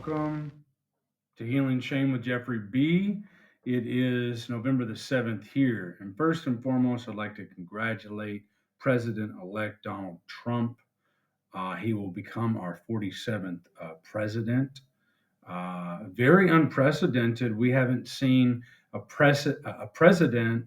welcome to Healing Shame with Jeffrey B. It is November the 7th here. And first and foremost, I'd like to congratulate President elect Donald Trump. He will become our 47th president. Very unprecedented. We haven't seen a president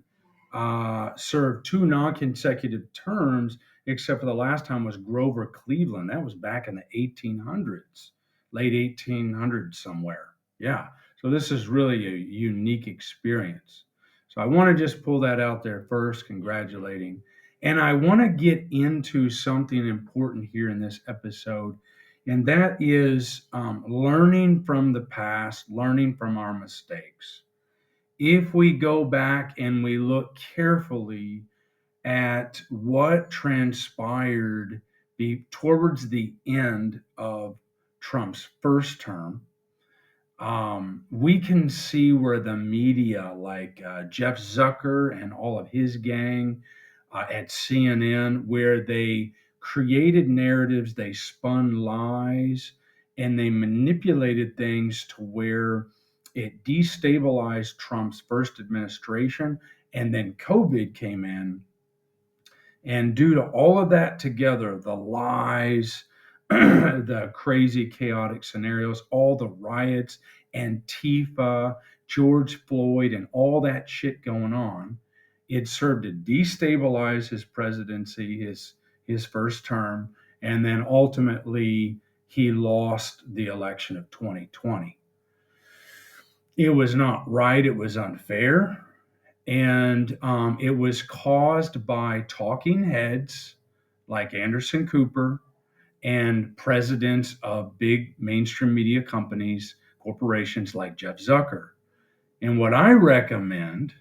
serve two non-consecutive terms, except for the last time was Grover Cleveland. That was back in the 1800s, late 1800s somewhere. Yeah. So this is really a unique experience. So I want to just pull that out there first, congratulating. And I want to get into something important here in this episode, and that is learning from the past, learning from our mistakes. If we go back and we look carefully at what transpired towards the end of Trump's first term, we can see where the media, like Jeff Zucker and all of his gang at CNN, where they created narratives, they spun lies, and they manipulated things to where it destabilized Trump's first administration. And then COVID came in, and due to all of that together, the lies, the crazy, chaotic scenarios, all the riots, Antifa, George Floyd, and all that shit going on, it served to destabilize his presidency, his first term, and then ultimately he lost the election of 2020. It was not right. It was unfair. And it was caused by talking heads like Anderson Cooper and presidents of big mainstream media companies, corporations like Jeff Zucker. And what I recommend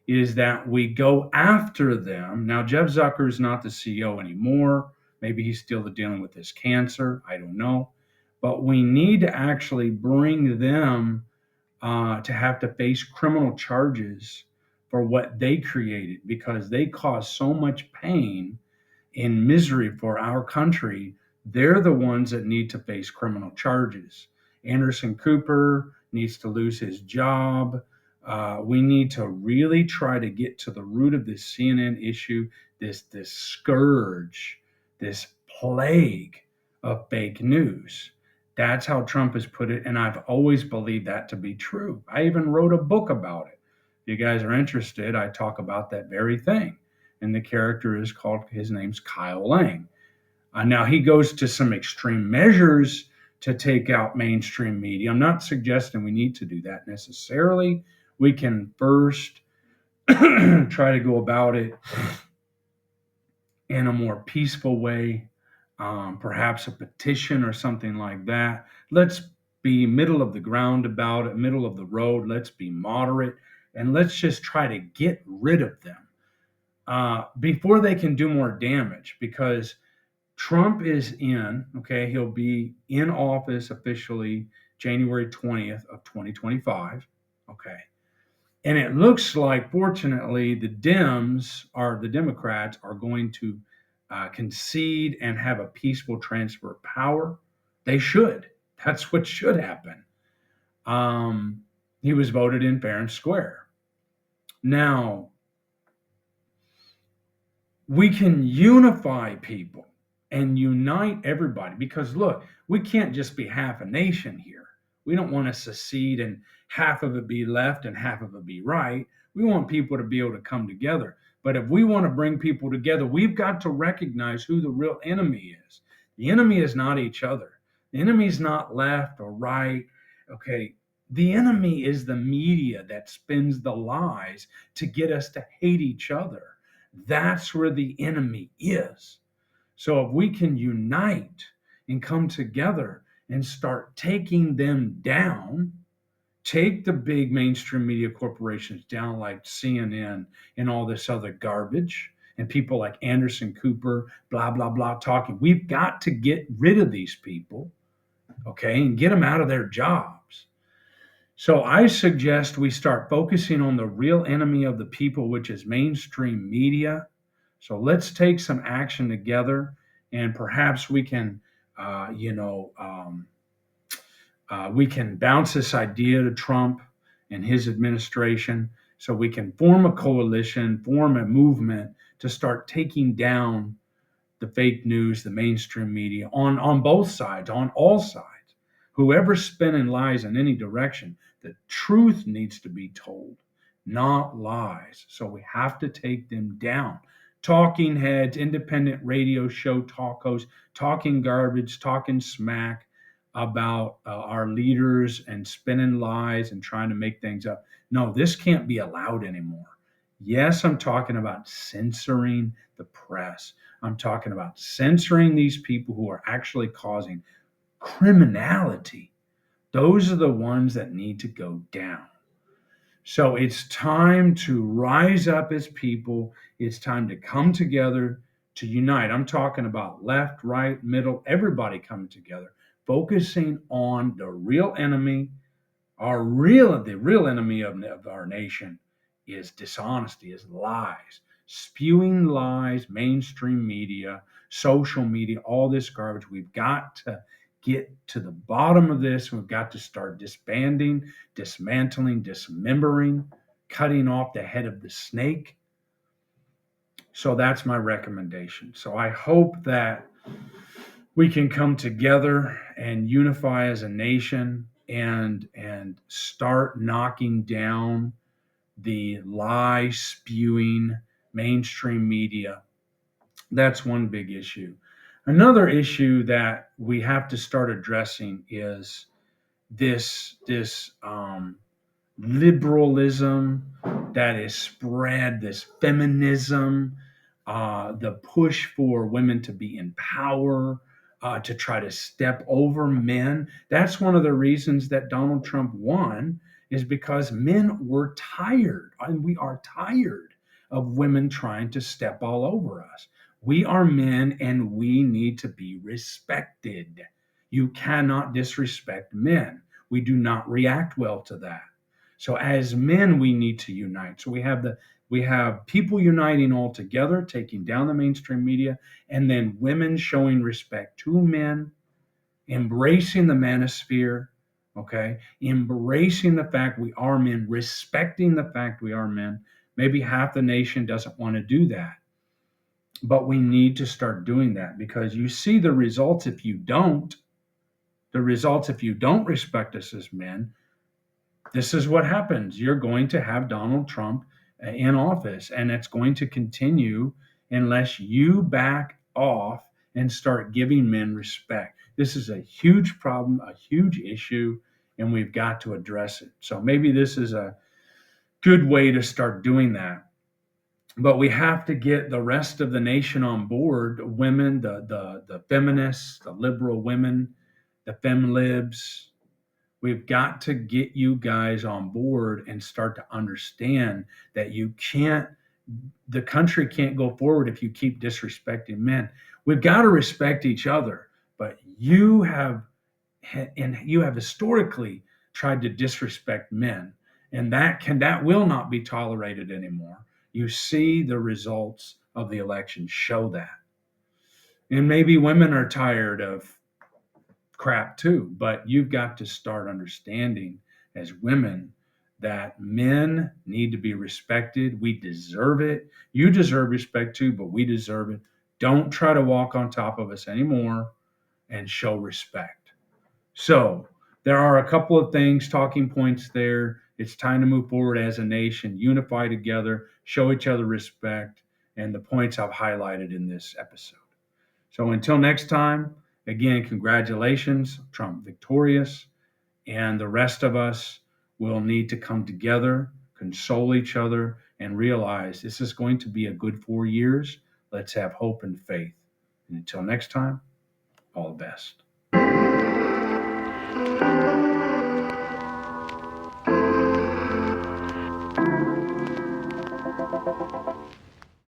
is that we go after them. Now, Jeff Zucker is not the CEO anymore. Maybe he's still dealing with his cancer. I don't know. But we need to actually bring them to have to face criminal charges for what they created, because they caused so much pain and misery for our country. They're the ones that need to face criminal charges. Anderson Cooper needs to lose his job. We need to really try to get to the root of this CNN issue, this scourge, this plague of fake news. That's how Trump has put it, and I've always believed that to be true. I even wrote a book about it. If you guys are interested, I talk about that very thing. And the character is called, his name's Kyle Lang. Now, he goes to some extreme measures to take out mainstream media. I'm not suggesting we need to do that necessarily. We can first try to go about it in a more peaceful way, perhaps a petition or something like that. Let's be middle of the ground about it, middle of the road. Let's be moderate, and let's just try to get rid of them before they can do more damage, because Trump is in, okay, he'll be in office officially January 20th of 2025, okay. And it looks like, fortunately, the Democrats are going to concede and have a peaceful transfer of power. They should. That's what should happen. He was voted in fair and square. Now, we can unify people and unite everybody, because look, we can't just be half a nation here. We don't want to secede and half of it be left and half of it be right. We want people to be able to come together. But if we want to bring people together, we've got to recognize who the real enemy is. The enemy is not each other. The enemy is not left or right. Okay. The enemy is the media that spins the lies to get us to hate each other. That's where the enemy is. So if we can unite and come together and start taking them down, take the big mainstream media corporations down like CNN and all this other garbage, and people like Anderson Cooper, blah, blah, blah, talking. We've got to get rid of these people, okay, and get them out of their jobs. So I suggest we start focusing on the real enemy of the people, which is mainstream media. So let's take some action together, and perhaps we can, We can bounce this idea to Trump and his administration so we can form a coalition, form a movement to start taking down the fake news, the mainstream media on both sides, on all sides. Whoever's spinning lies in any direction, the truth needs to be told, not lies. So we have to take them down. Talking heads, independent radio show talk hosts, talking garbage, talking smack about our leaders and spinning lies and trying to make things up. No, this can't be allowed anymore. Yes, I'm talking about censoring the press. I'm talking about censoring these people who are actually causing criminality. Those are the ones that need to go down. So it's time to rise up as people. It's time to come together to unite. I'm talking about left, right, middle, everybody coming together, focusing on the real enemy. The real enemy of our nation is dishonesty, is lies, spewing lies, mainstream media, social media, all this garbage. We've got to get to the bottom of this. We've got to start disbanding, dismantling, dismembering, cutting off the head of the snake. So that's my recommendation. So I hope that we can come together and unify as a nation and start knocking down the lie spewing mainstream media. That's one big issue. Another issue that we have to start addressing is this liberalism that is spread, this feminism, the push for women to be in power, to try to step over men. That's one of the reasons that Donald Trump won, is because men were tired, and we are tired of women trying to step all over us. We are men and we need to be respected. You cannot disrespect men. We do not react well to that. So as men, we need to unite. So we have people uniting all together, taking down the mainstream media, and then women showing respect to men, embracing the manosphere, okay, embracing the fact we are men, respecting the fact we are men. Maybe half the nation doesn't want to do that, but we need to start doing that, because you see the results if you don't. The results if you don't respect us as men. This is what happens. You're going to have Donald Trump in office, and it's going to continue unless you back off and start giving men respect. This is a huge problem, a huge issue, and we've got to address it. So maybe this is a good way to start doing that. But we have to get the rest of the nation on board, women, the feminists, the liberal women, the femlibs. We've got to get you guys on board and start to understand that the country can't go forward if you keep disrespecting men. We've got to respect each other, but you have historically tried to disrespect men, and that will not be tolerated anymore. You see the results of the election show that. And maybe women are tired of crap too, but you've got to start understanding as women that men need to be respected. We deserve it. You deserve respect too, but we deserve it. Don't try to walk on top of us anymore, and show respect. So there are a couple of things, talking points there. It's time to move forward as a nation, unify together, show each other respect, and the points I've highlighted in this episode. So until next time, again, congratulations, Trump victorious, and the rest of us will need to come together, console each other, and realize this is going to be a good 4 years. Let's have hope and faith. And until next time, all the best.